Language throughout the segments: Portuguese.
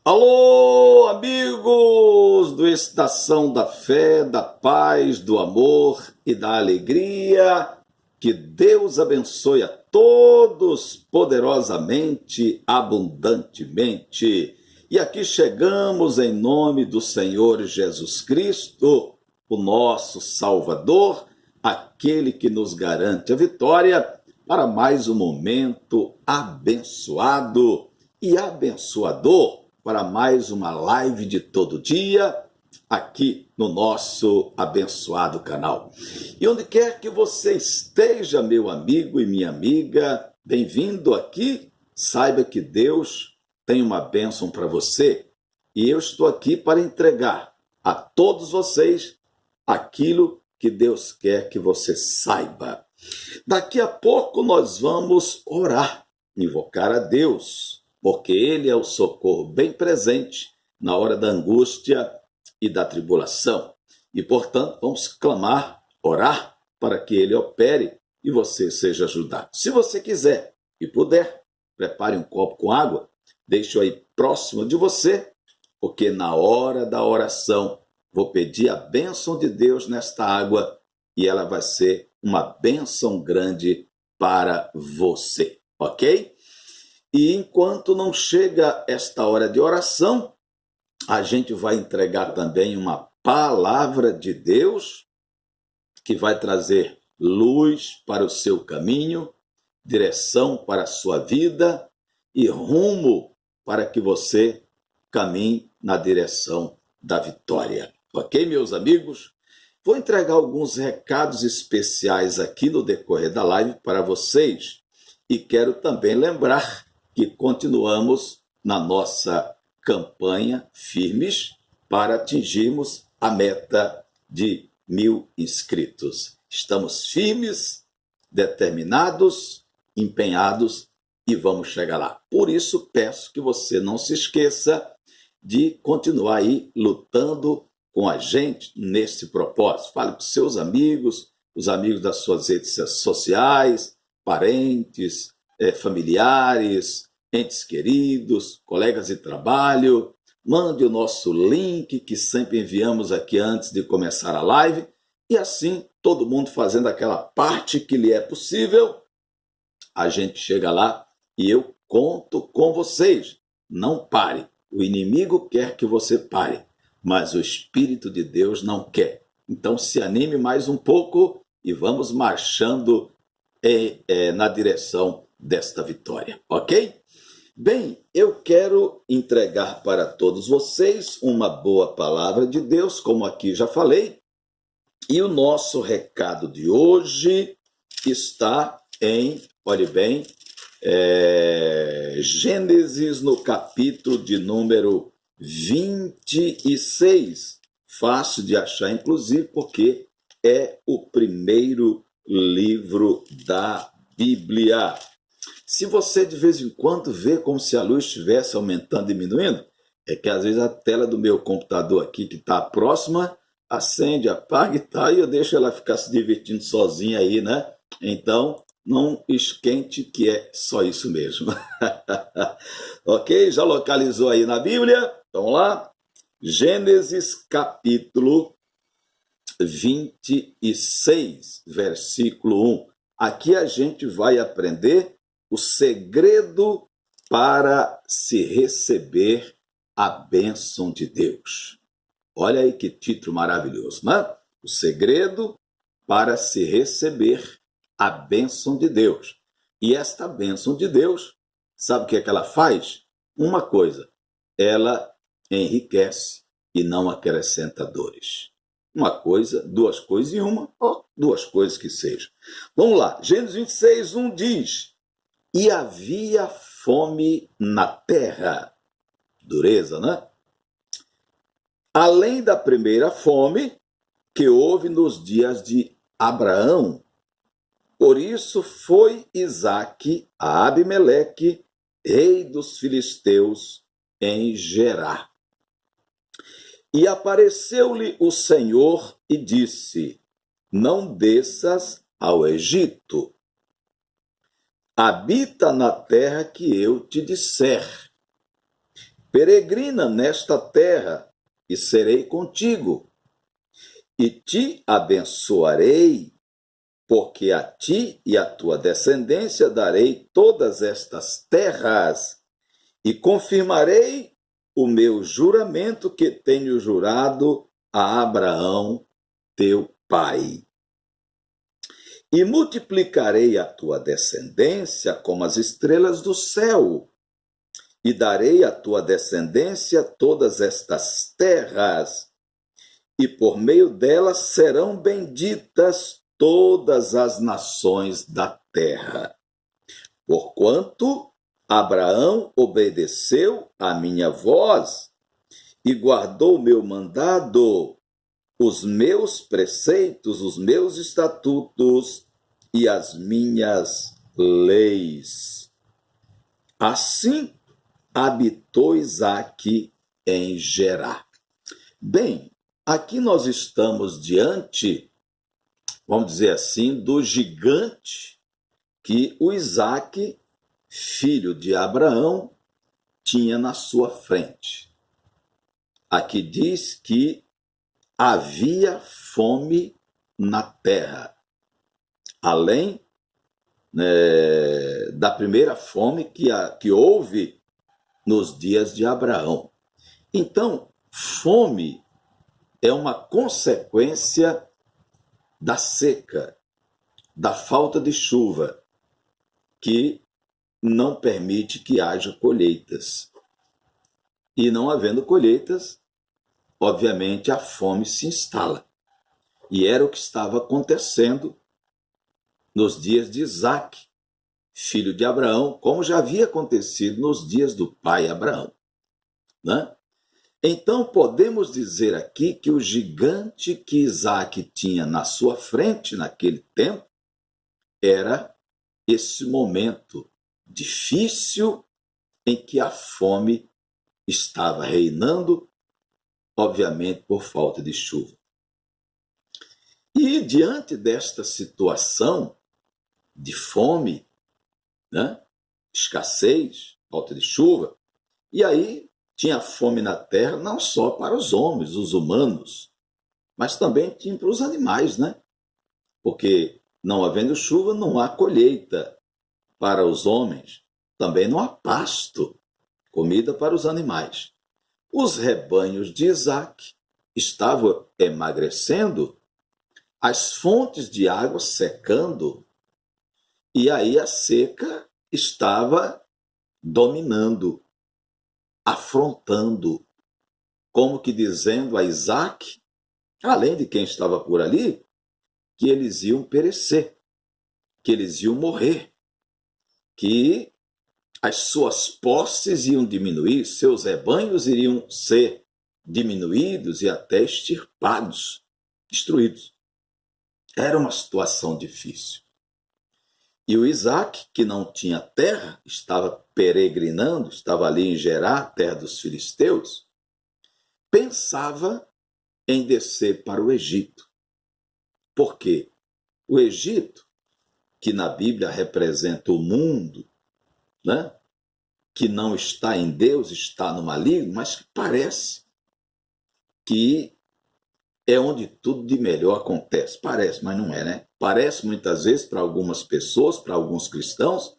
Alô, amigos do Estação da Fé, da Paz, do Amor e da Alegria. Que Deus abençoe a todos poderosamente, abundantemente. E aqui chegamos em nome do Senhor Jesus Cristo, o nosso Salvador, aquele que nos garante a vitória para mais um momento abençoado e abençoador, para mais uma live de todo dia, aqui no nosso abençoado canal. E onde quer que você esteja, meu amigo e minha amiga, bem-vindo aqui. Saiba que Deus tem uma bênção para você e eu estou aqui para entregar a todos vocês aquilo que Deus quer que você saiba. Daqui a pouco nós vamos orar, invocar a Deus, porque Ele é o socorro bem presente na hora da angústia e da tribulação. E, portanto, vamos clamar, orar, para que Ele opere e você seja ajudado. Se você quiser e puder, prepare um copo com água, deixe-o aí próximo de você, porque na hora da oração vou pedir a bênção de Deus nesta água e ela vai ser uma bênção grande para você, ok? E enquanto não chega esta hora de oração, a gente vai entregar também uma palavra de Deus que vai trazer luz para o seu caminho, direção para a sua vida e rumo para que você caminhe na direção da vitória. Ok, meus amigos? Vou entregar alguns recados especiais aqui no decorrer da live para vocês e quero também lembrar que continuamos na nossa campanha firmes para atingirmos a meta de 1.000 inscritos. Estamos firmes, determinados, empenhados e vamos chegar lá. Por isso, peço que você não se esqueça de continuar aí lutando com a gente nesse propósito. Fale com seus amigos, os amigos das suas redes sociais, parentes, familiares, entes queridos, colegas de trabalho. Mande o nosso link que sempre enviamos aqui antes de começar a live. E assim, todo mundo fazendo aquela parte que lhe é possível, a gente chega lá e eu conto com vocês. Não pare. O inimigo quer que você pare, mas o Espírito de Deus não quer. Então se anime mais um pouco e vamos marchando na direção desta vitória, ok? Bem, eu quero entregar para todos vocês uma boa palavra de Deus, como aqui já falei, e o nosso recado de hoje está em, olhe bem, Gênesis no capítulo de número 26. Fácil de achar, inclusive, porque é o primeiro livro da Bíblia. Se você de vez em quando vê como se a luz estivesse aumentando, diminuindo, é que às vezes a tela do meu computador aqui, que está próxima, acende, apaga e tal, e eu deixo ela ficar se divertindo sozinha aí, né? Então, não esquente que é só isso mesmo. Ok? Já localizou aí na Bíblia? Vamos lá? Gênesis capítulo 26, versículo 1. Aqui a gente vai aprender o segredo para se receber a bênção de Deus. Olha aí que título maravilhoso, né? O segredo para se receber a bênção de Deus. E esta bênção de Deus, sabe o que é que ela faz? Uma coisa, ela enriquece e não acrescenta dores. Uma coisa, duas coisas e uma, ou duas coisas que sejam. Vamos lá, Gênesis 26, 1 diz: e havia fome na terra. Dureza, né? Além da primeira fome que houve nos dias de Abraão. Por isso foi Isaque a Abimeleque, rei dos filisteus, em Gerar. E apareceu-lhe o Senhor e disse: não desças ao Egito. Habita na terra que eu te disser. peregrina nesta terra e serei contigo, e te abençoarei, porque a ti e à tua descendência darei todas estas terras, e confirmarei o meu juramento que tenho jurado a Abraão, teu pai. E multiplicarei a tua descendência como as estrelas do céu, e darei à tua descendência todas estas terras, e por meio delas serão benditas todas as nações da terra. Porquanto Abraão obedeceu à minha voz e guardou o meu mandado, os meus preceitos, os meus estatutos e as minhas leis. Assim habitou Isaque em Gerar. Bem, aqui nós estamos diante, vamos dizer assim, do gigante que o Isaque, filho de Abraão, tinha na sua frente. Aqui diz que havia fome na terra, além da primeira fome que houve nos dias de Abraão. Então, fome é uma consequência da seca, da falta de chuva, que não permite que haja colheitas. E não havendo colheitas, obviamente a fome se instala. E era o que estava acontecendo nos dias de Isaque, filho de Abraão, como já havia acontecido nos dias do pai Abraão, né? Então, podemos dizer aqui que o gigante que Isaque tinha na sua frente naquele tempo era esse momento difícil em que a fome estava reinando, obviamente por falta de chuva. E diante desta situação de fome, né, escassez, falta de chuva, e aí tinha fome na terra não só para os homens, os humanos, mas também tinha para os animais, né? Porque não havendo chuva, não há colheita para os homens, também não há pasto, comida para os animais. Os rebanhos de Isaque estavam emagrecendo, as fontes de água secando, e aí a seca estava dominando, afrontando, como que dizendo a Isaque, além de quem estava por ali, que eles iam perecer, que eles iam morrer, que as suas posses iam diminuir, seus rebanhos iriam ser diminuídos e até extirpados, destruídos. Era uma situação difícil. E o Isaque, que não tinha terra, estava peregrinando, estava ali em Gerar, terra dos filisteus, pensava em descer para o Egito. Por quê? O Egito, que na Bíblia representa o mundo, né? Que não está em Deus, está no maligno, mas que parece que é onde tudo de melhor acontece. Parece, mas não é, né? Parece muitas vezes para algumas pessoas, para alguns cristãos,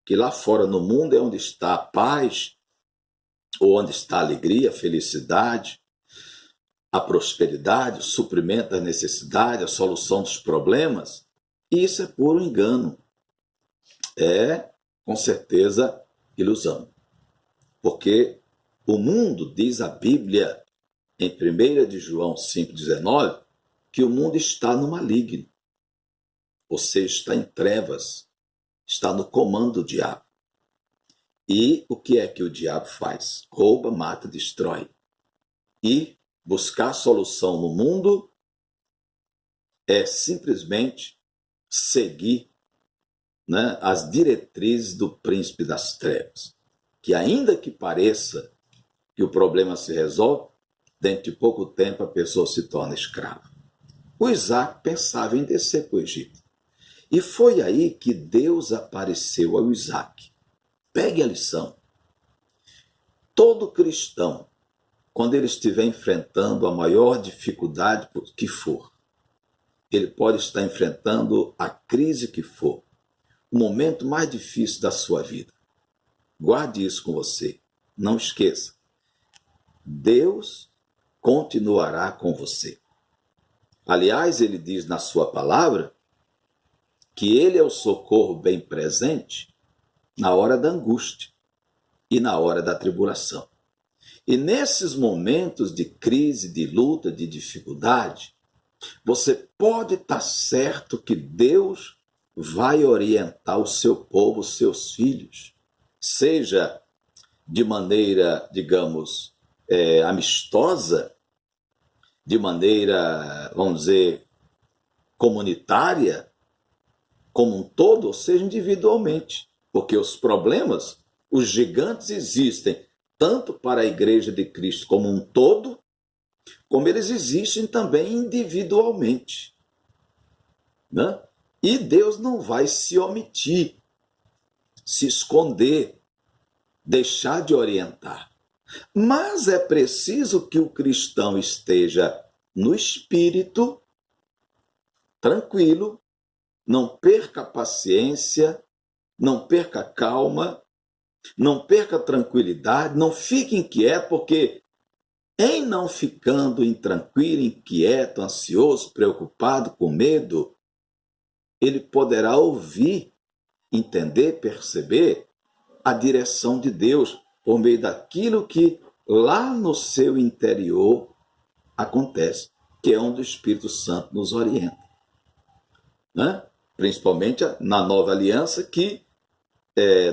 que lá fora no mundo é onde está a paz, ou onde está a alegria, a felicidade, a prosperidade, o suprimento das necessidades, a solução dos problemas. E isso é puro engano. É, com certeza, ilusão. Porque o mundo, diz a Bíblia, em 1 de João 5,19, que o mundo está no maligno. Ou seja, está em trevas, está no comando do diabo. E o que é que o diabo faz? Rouba, mata, destrói. E buscar solução no mundo é simplesmente seguir, né, as diretrizes do príncipe das trevas. Que ainda que pareça que o problema se resolve, dentro de pouco tempo a pessoa se torna escrava. O Isaque pensava em descer para o Egito. E foi aí que Deus apareceu ao Isaque. Pegue a lição. todo cristão, quando ele estiver enfrentando a maior dificuldade que for, ele pode estar enfrentando a crise que for, o momento mais difícil da sua vida. Guarde isso com você. Não esqueça. Deus continuará com você. Aliás, ele diz na sua palavra que ele é o socorro bem presente na hora da angústia e na hora da tribulação. E nesses momentos de crise, de luta, de dificuldade, você pode estar certo que Deus vai orientar o seu povo, os seus filhos, seja de maneira, digamos, amistosa, de maneira, vamos dizer, comunitária, como um todo, ou seja, individualmente. Porque os problemas, os gigantes existem tanto para a Igreja de Cristo como um todo, como eles existem também individualmente. Né? E Deus não vai se omitir, se esconder, deixar de orientar. Mas é preciso que o cristão esteja no espírito, tranquilo, não perca a paciência, não perca a calma, não perca a tranquilidade, não fique inquieto, porque em não ficando intranquilo, inquieto, ansioso, preocupado, com medo, ele poderá ouvir, entender, perceber a direção de Deus por meio daquilo que lá no seu interior acontece, que é onde o Espírito Santo nos orienta. Né? Principalmente na nova aliança,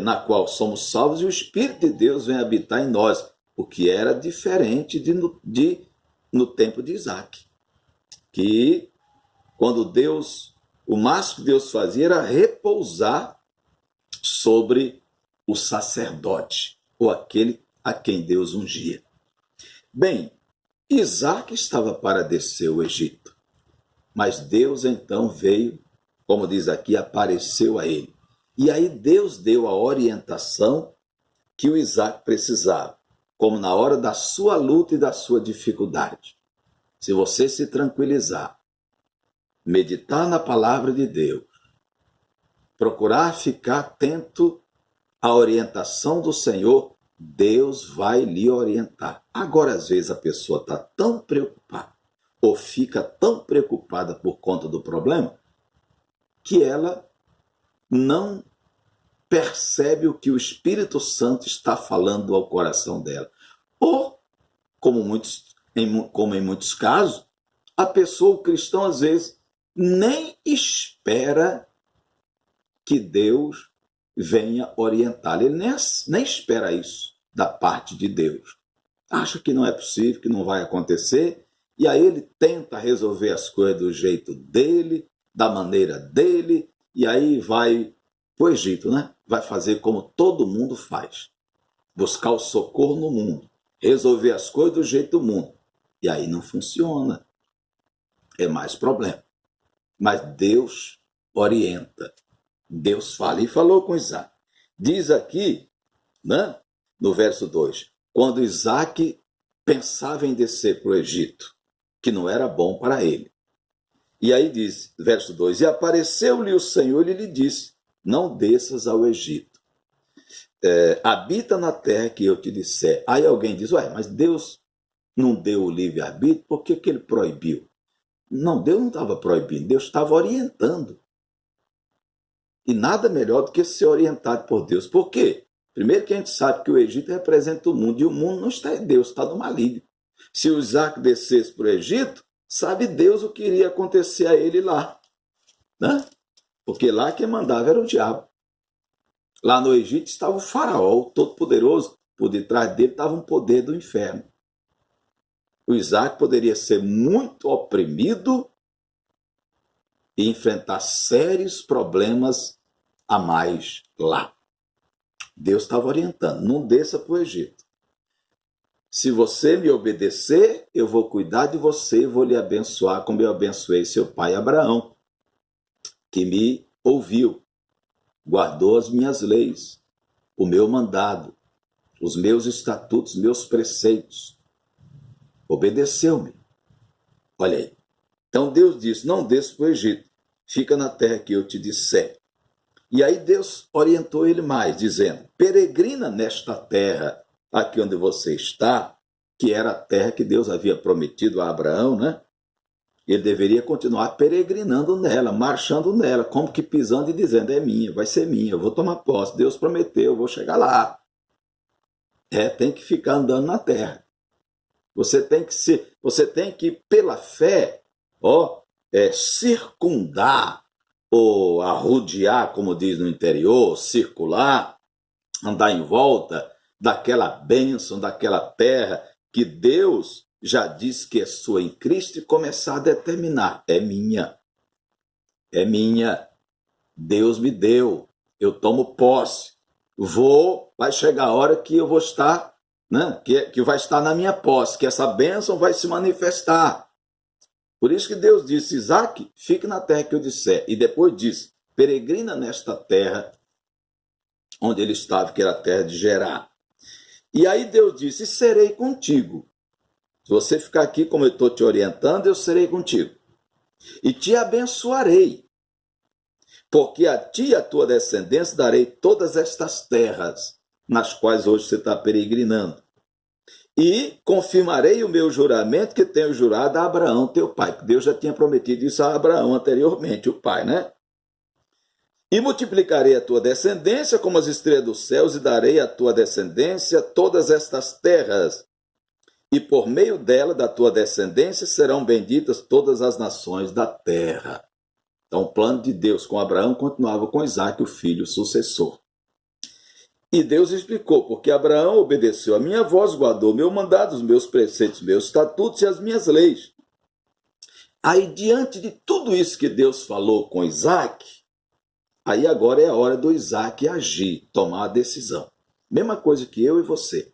na qual somos salvos, e o Espírito de Deus vem habitar em nós, o que era diferente no tempo de Isaac. Que quando o máximo que Deus fazia era repousar sobre o sacerdote, ou aquele a quem Deus ungia. Bem, Isaac estava para descer o Egito, mas Deus então veio, como diz aqui, apareceu a ele. E aí Deus deu a orientação que o Isaac precisava, como na hora da sua luta e da sua dificuldade. Se você se tranquilizar, meditar na palavra de Deus, procurar ficar atento à orientação do Senhor, Deus vai lhe orientar. Agora, às vezes, a pessoa está tão preocupada, ou fica tão preocupada por conta do problema, que ela não percebe o que o Espírito Santo está falando ao coração dela. Ou, como em muitos casos, a pessoa, o cristão, às vezes, nem espera que Deus venha orientá-lo. Ele nem espera isso da parte de Deus. Acha que não é possível, que não vai acontecer, e aí ele tenta resolver as coisas do jeito dele, da maneira dele, e aí vai para o Egito, né? Vai fazer como todo mundo faz. Buscar o socorro no mundo. Resolver as coisas do jeito do mundo. E aí não funciona. É mais problema. Mas Deus orienta. Deus fala. E falou com Isaac. Diz aqui, né, no verso 2, quando Isaac pensava em descer para o Egito, que não era bom para ele. E aí diz, verso 2, e apareceu-lhe o Senhor e lhe disse, não desças ao Egito. Habita na terra que eu te disser. Aí alguém diz, mas Deus não deu o livre-arbítrio, por que ele proibiu? Não, Deus não estava proibindo, Deus estava orientando. E nada melhor do que ser orientado por Deus. Por quê? Primeiro que a gente sabe que o Egito representa o mundo, e o mundo não está em Deus, está no maligno. Se o Isaac descesse para o Egito, sabe Deus o que iria acontecer a ele lá. Né? Porque lá quem mandava era o diabo. Lá no Egito estava o faraó, o todo-poderoso. Por detrás dele estava um poder do inferno. O Isaac poderia ser muito oprimido e enfrentar sérios problemas a mais lá. Deus estava orientando, não desça para o Egito. Se você me obedecer, eu vou cuidar de você, vou lhe abençoar como eu abençoei seu pai Abraão, que me ouviu, guardou as minhas leis, o meu mandado, os meus estatutos, meus preceitos. Obedeceu-me. Olha aí. Então Deus disse, não desça para o Egito, fica na terra que eu te disser. E aí Deus orientou ele mais, dizendo, peregrina nesta terra, aqui onde você está, que era a terra que Deus havia prometido a Abraão, né? Ele deveria continuar peregrinando nela, marchando nela, como que pisando e dizendo, é minha, vai ser minha, eu vou tomar posse, Deus prometeu, eu vou chegar lá. Tem que ficar andando na terra. Você tem que pela fé, circundar, ou arrodear, como diz no interior, circular, andar em volta daquela bênção, daquela terra que Deus já disse que é sua em Cristo e começar a determinar. É minha. É minha. Deus me deu. Eu tomo posse. Vai chegar a hora que eu vou estar, né? Que vai estar na minha posse, que essa bênção vai se manifestar. Por isso que Deus disse, Isaque, fique na terra que eu disser. E depois disse, peregrina nesta terra onde ele estava, que era a terra de Gerar. E aí Deus disse, serei contigo. Se você ficar aqui como eu estou te orientando, eu serei contigo. E te abençoarei. Porque a ti e a tua descendência darei todas estas terras, nas quais hoje você está peregrinando. E confirmarei o meu juramento que tenho jurado a Abraão, teu pai. Porque Deus já tinha prometido isso a Abraão anteriormente, o pai, né? E multiplicarei a tua descendência como as estrelas dos céus, e darei à tua descendência todas estas terras. E por meio dela, da tua descendência, serão benditas todas as nações da terra. Então, o plano de Deus com Abraão continuava com Isaque, o filho sucessor. E Deus explicou, porque Abraão obedeceu a minha voz, guardou meu mandado, os meus preceitos, meus estatutos e as minhas leis. Aí, diante de tudo isso que Deus falou com Isaque, aí agora é a hora do Isaque agir, tomar a decisão. Mesma coisa que eu e você.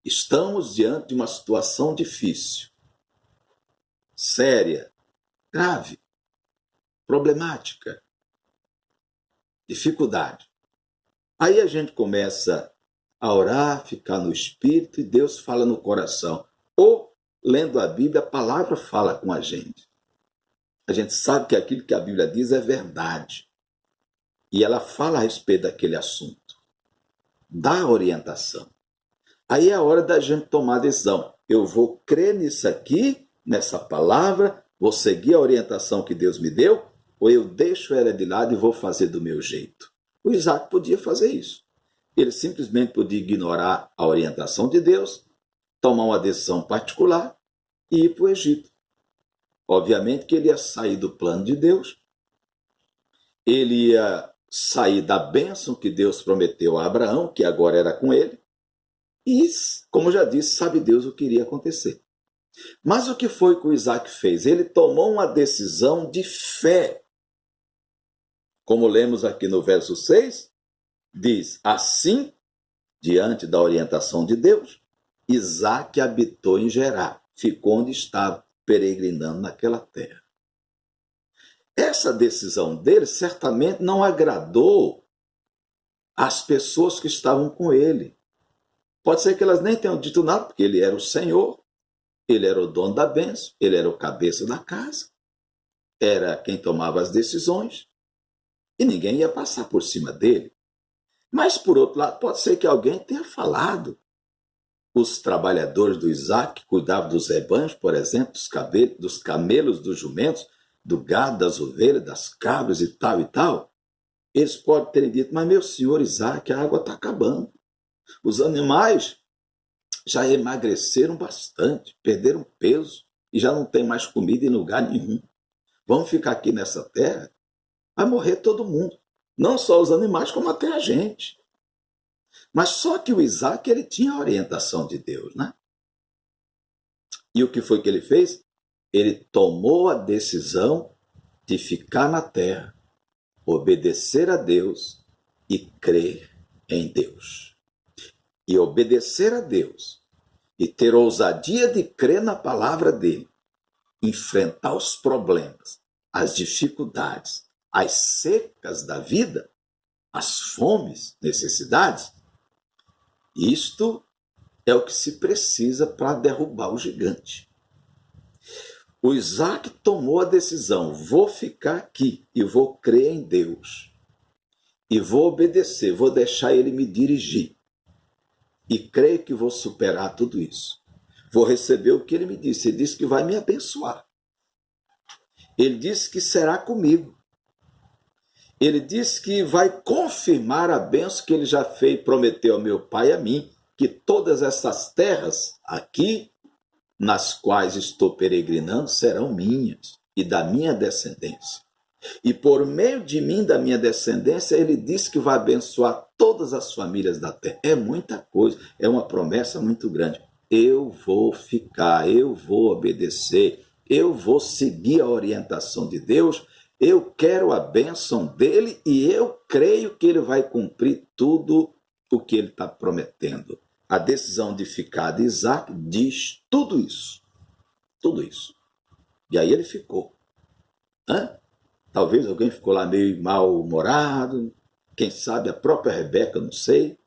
Estamos diante de uma situação difícil, séria, grave, problemática, dificuldade. Aí a gente começa a orar, ficar no espírito e Deus fala no coração. Ou, lendo a Bíblia, a palavra fala com a gente. A gente sabe que aquilo que a Bíblia diz é verdade. E ela fala a respeito daquele assunto. Dá orientação. Aí é a hora da gente tomar a decisão. Eu vou crer nisso aqui, nessa palavra, vou seguir a orientação que Deus me deu, ou eu deixo ela de lado e vou fazer do meu jeito. O Isaque podia fazer isso. Ele simplesmente podia ignorar a orientação de Deus, tomar uma decisão particular e ir para o Egito. Obviamente que ele ia sair do plano de Deus, ele ia sair da bênção que Deus prometeu a Abraão, que agora era com ele, e, como já disse, sabe Deus o que iria acontecer. Mas o que foi que o Isaque fez? Ele tomou uma decisão de fé. Como lemos aqui no verso 6, diz, assim, diante da orientação de Deus, Isaque habitou em Gerar, ficou onde estava, peregrinando naquela terra. Essa decisão dele certamente não agradou as pessoas que estavam com ele. Pode ser que elas nem tenham dito nada, porque ele era o Senhor, ele era o dono da bênção, ele era o cabeça da casa, era quem tomava as decisões, e ninguém ia passar por cima dele. Mas, por outro lado, pode ser que alguém tenha falado. Os trabalhadores do Isaque que cuidavam dos rebanhos, por exemplo, dos camelos, dos jumentos, do gado, das ovelhas, das cabras e tal, eles podem ter dito, mas meu senhor Isaque, a água está acabando. Os animais já emagreceram bastante, perderam peso e já não tem mais comida em lugar nenhum. Vamos ficar aqui nessa terra? Vai morrer todo mundo. Não só os animais, como até a gente. Mas só que o Isaque, ele tinha a orientação de Deus, né? E o que foi que ele fez? Ele tomou a decisão de ficar na terra, obedecer a Deus e crer em Deus. E obedecer a Deus e ter ousadia de crer na palavra dele, enfrentar os problemas, as dificuldades, as secas da vida, as fomes, necessidades, Isto é o que se precisa para derrubar o gigante. O Isaac tomou a decisão: vou ficar aqui e vou crer em Deus. E vou obedecer, vou deixar ele me dirigir. E creio que vou superar tudo isso. Vou receber o que ele me disse. Ele disse que vai me abençoar. Ele disse que será comigo. Ele disse que vai confirmar a bênção que ele já fez, prometeu ao meu pai e a mim, que todas essas terras aqui, nas quais estou peregrinando, serão minhas e da minha descendência. E por meio de mim, da minha descendência, ele disse que vai abençoar todas as famílias da terra. É muita coisa, é uma promessa muito grande. Eu vou ficar, eu vou obedecer, eu vou seguir a orientação de Deus, eu quero a bênção dele e eu creio que ele vai cumprir tudo o que ele está prometendo. A decisão de ficar de Isaac diz tudo isso. Tudo isso. E aí ele ficou. Talvez alguém ficou lá meio mal-humorado, quem sabe a própria Rebeca, não sei,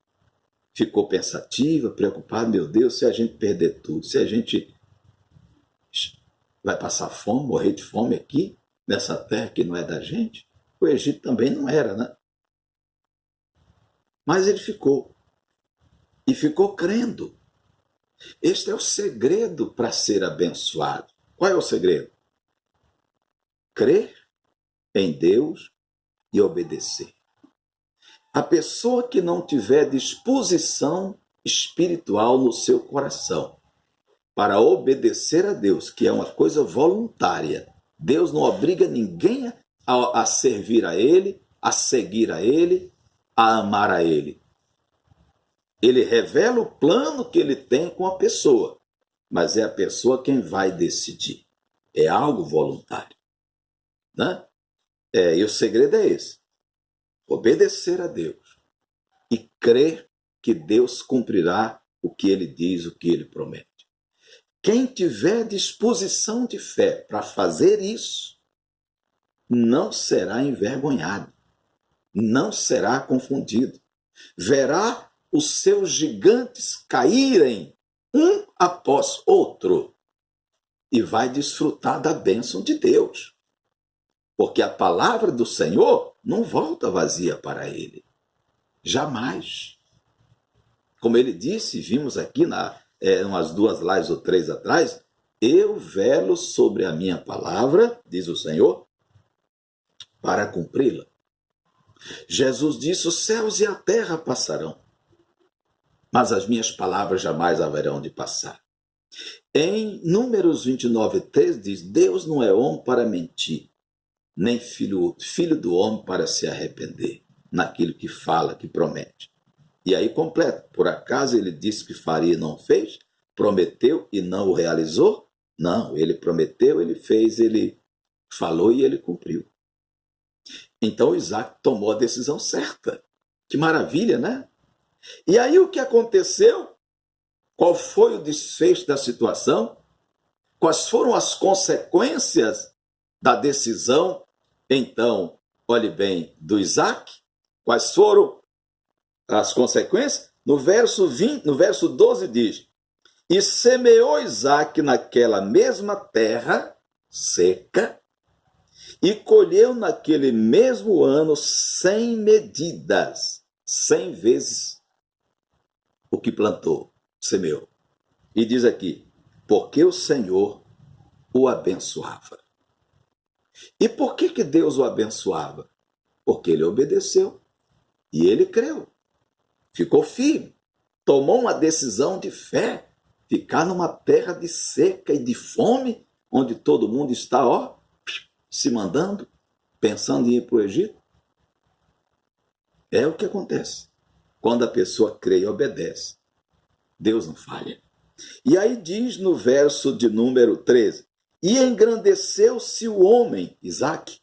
ficou pensativa, preocupada, meu Deus, se a gente perder tudo, se a gente vai passar fome, morrer de fome aqui, nessa terra que não é da gente. O Egito também não era, né? Mas ele ficou. E ficou crendo. Este é o segredo para ser abençoado. Qual é o segredo? Crer em Deus e obedecer. A pessoa que não tiver disposição espiritual no seu coração para obedecer a Deus, que é uma coisa voluntária, Deus não obriga ninguém a servir a Ele, a seguir a Ele, a amar a Ele. Ele revela o plano que Ele tem com a pessoa, mas é a pessoa quem vai decidir. É algo voluntário, né? E o segredo é esse: obedecer a Deus e crer que Deus cumprirá o que Ele diz, o que Ele promete. Quem tiver disposição de fé para fazer isso, não será envergonhado, não será confundido. Verá os seus gigantes caírem um após outro e vai desfrutar da bênção de Deus. Porque a palavra do Senhor não volta vazia para ele. Jamais. Como ele disse, vimos aqui umas 2 lives ou 3 atrás, eu velo sobre a minha palavra, diz o Senhor, para cumpri-la. Jesus disse, os céus e a terra passarão, mas as minhas palavras jamais haverão de passar. Em Números 29:3 diz, Deus não é homem para mentir, nem filho do homem para se arrepender naquilo que fala, que promete. E aí completa, por acaso ele disse que faria e não fez? Prometeu e não o realizou? Não, ele prometeu, ele fez, ele falou e ele cumpriu. Então Isaac tomou a decisão certa. Que maravilha, né? E aí o que aconteceu? Qual foi o desfecho da situação? Quais foram as consequências da decisão, então, olhe bem, do Isaac? Quais foram as consequências? No verso 12 diz, e semeou Isaac naquela mesma terra seca, e colheu naquele mesmo ano 100 medidas, 100 vezes o que plantou, semeou. E diz aqui, porque o Senhor o abençoava. E por que Deus o abençoava? Porque ele obedeceu e ele creu. Ficou firme, tomou uma decisão de fé, ficar numa terra de seca e de fome, onde todo mundo está, se mandando, pensando em ir para o Egito. É o que acontece quando a pessoa crê e obedece. Deus não falha. E aí diz no verso de número 13, e engrandeceu-se o homem, Isaac,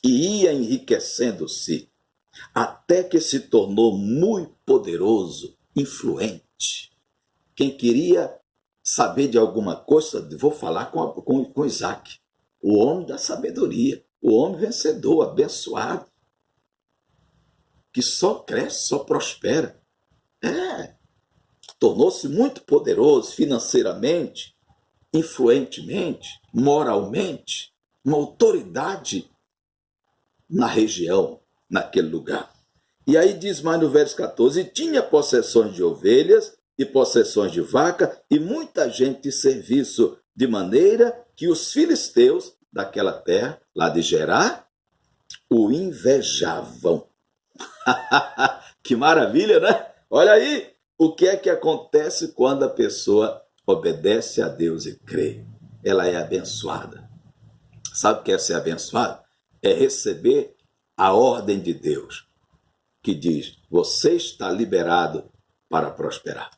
e ia enriquecendo-se, até que se tornou muito poderoso, influente. Quem queria saber de alguma coisa, vou falar com Isaac, o homem da sabedoria, o homem vencedor, abençoado, que só cresce, só prospera. Tornou-se muito poderoso financeiramente, influentemente, moralmente, uma autoridade na região, naquele lugar. E aí diz mais no verso 14, e tinha possessões de ovelhas e possessões de vaca e muita gente de serviço, de maneira que os filisteus daquela terra, lá de Gerar, o invejavam. Que maravilha, né? Olha aí o que é que acontece quando a pessoa obedece a Deus e crê. Ela é abençoada. Sabe o que é ser abençoado? É receber a ordem de Deus, que diz, você está liberado para prosperar,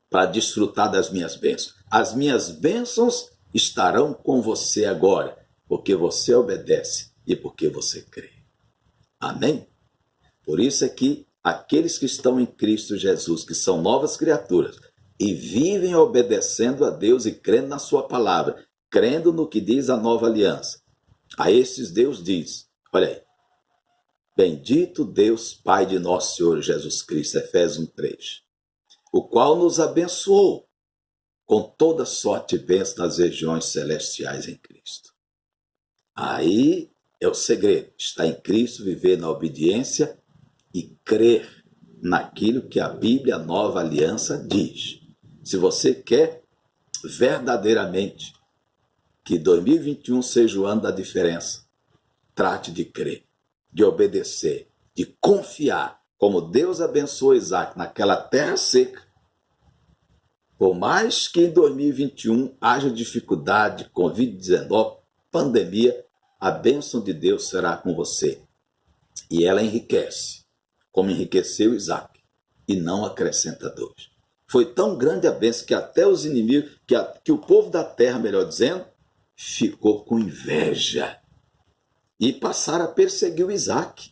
para desfrutar das minhas bênçãos. As minhas bênçãos estarão com você agora, porque você obedece e porque você crê. Amém? Por isso é que aqueles que estão em Cristo Jesus, que são novas criaturas, e vivem obedecendo a Deus e crendo na sua palavra, crendo no que diz a nova aliança, a esses Deus diz, olha aí, bendito Deus Pai de nosso Senhor Jesus Cristo, Efésios 1:3, o qual nos abençoou com toda sorte e bênção nas regiões celestiais em Cristo. Aí é o segredo, estar em Cristo, viver na obediência e crer naquilo que a Bíblia, a nova aliança, diz. Se você quer verdadeiramente que 2021 seja o ano da diferença, trate de crer, de obedecer, de confiar, como Deus abençoou Isaac naquela terra seca. Por mais que em 2021 haja dificuldade, Covid-19, pandemia, a bênção de Deus será com você. E ela enriquece, como enriqueceu Isaac, e não acrescenta dores. Foi tão grande a bênção que até os inimigos, que o povo da terra, melhor dizendo, ficou com inveja. E passaram a perseguir o Isaac.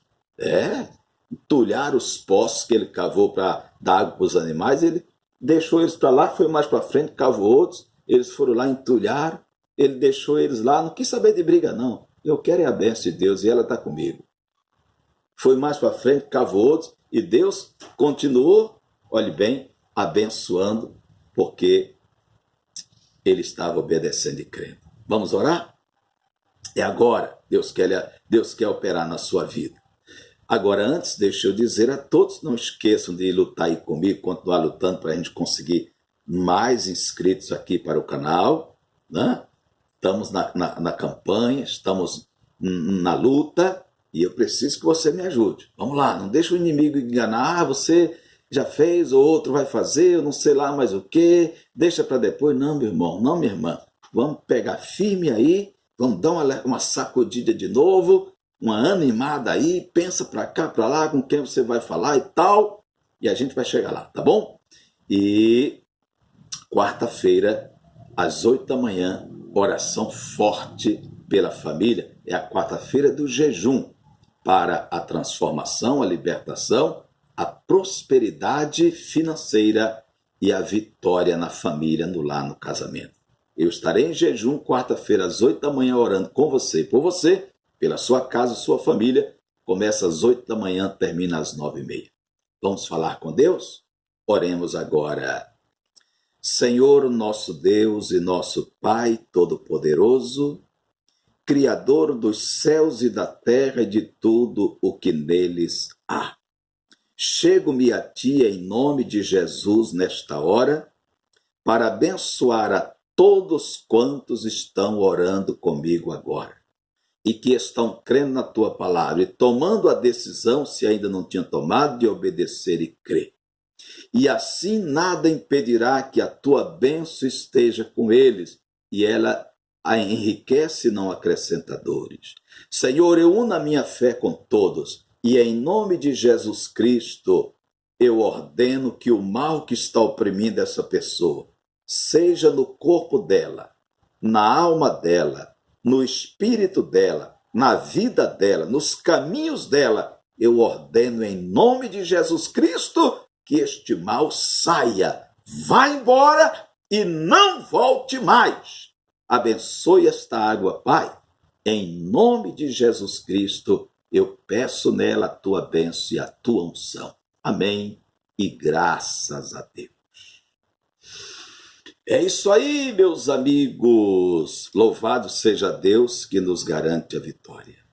Entulhar os poços que ele cavou para dar água para os animais, ele deixou eles para lá, foi mais para frente, cavou outros, eles foram lá, entulharam, ele deixou eles lá, não quis saber de briga não, eu quero é a bênção de Deus e ela está comigo. Foi mais para frente, cavou outros, e Deus continuou, olhe bem, abençoando, porque ele estava obedecendo e crendo. Vamos orar? É agora, Deus quer operar na sua vida. Agora, antes, deixa eu dizer a todos, não esqueçam de lutar aí comigo, continuar lutando para a gente conseguir mais inscritos aqui para o canal, né? Estamos na campanha, estamos na luta, e eu preciso que você me ajude. Vamos lá, não deixa o inimigo enganar, você já fez, ou outro vai fazer, eu não sei lá mais o que, deixa para depois. Não, meu irmão, não, minha irmã, vamos pegar firme aí, vamos dar uma sacudida de novo, uma animada aí, pensa para cá, para lá, com quem você vai falar e tal, e a gente vai chegar lá, tá bom? E quarta-feira, às 8 da manhã, oração forte pela família, é a quarta-feira do jejum, para a transformação, a libertação, a prosperidade financeira e a vitória na família, no lar, no casamento. Eu estarei em jejum quarta-feira às 8 da manhã orando com você e por você, pela sua casa, sua família. Começa às 8 da manhã, termina às 9h30. Vamos falar com Deus? Oremos agora. Senhor, nosso Deus e nosso Pai Todo-Poderoso, Criador dos céus e da terra e de tudo o que neles há. Chego-me a Ti em nome de Jesus nesta hora, para abençoar a todos quantos estão orando comigo agora e que estão crendo na Tua palavra e tomando a decisão, se ainda não tinham tomado, de obedecer e crer. E assim nada impedirá que a Tua bênção esteja com eles e ela a enriquece e não acrescenta dores. Senhor, eu uno a minha fé com todos e em nome de Jesus Cristo eu ordeno que o mal que está oprimindo essa pessoa, seja no corpo dela, na alma dela, no espírito dela, na vida dela, nos caminhos dela, eu ordeno em nome de Jesus Cristo que este mal saia, vá embora e não volte mais. Abençoe esta água, Pai. Em nome de Jesus Cristo, eu peço nela a Tua bênção e a Tua unção. Amém e graças a Deus. É isso aí, meus amigos. Louvado seja Deus que nos garante a vitória.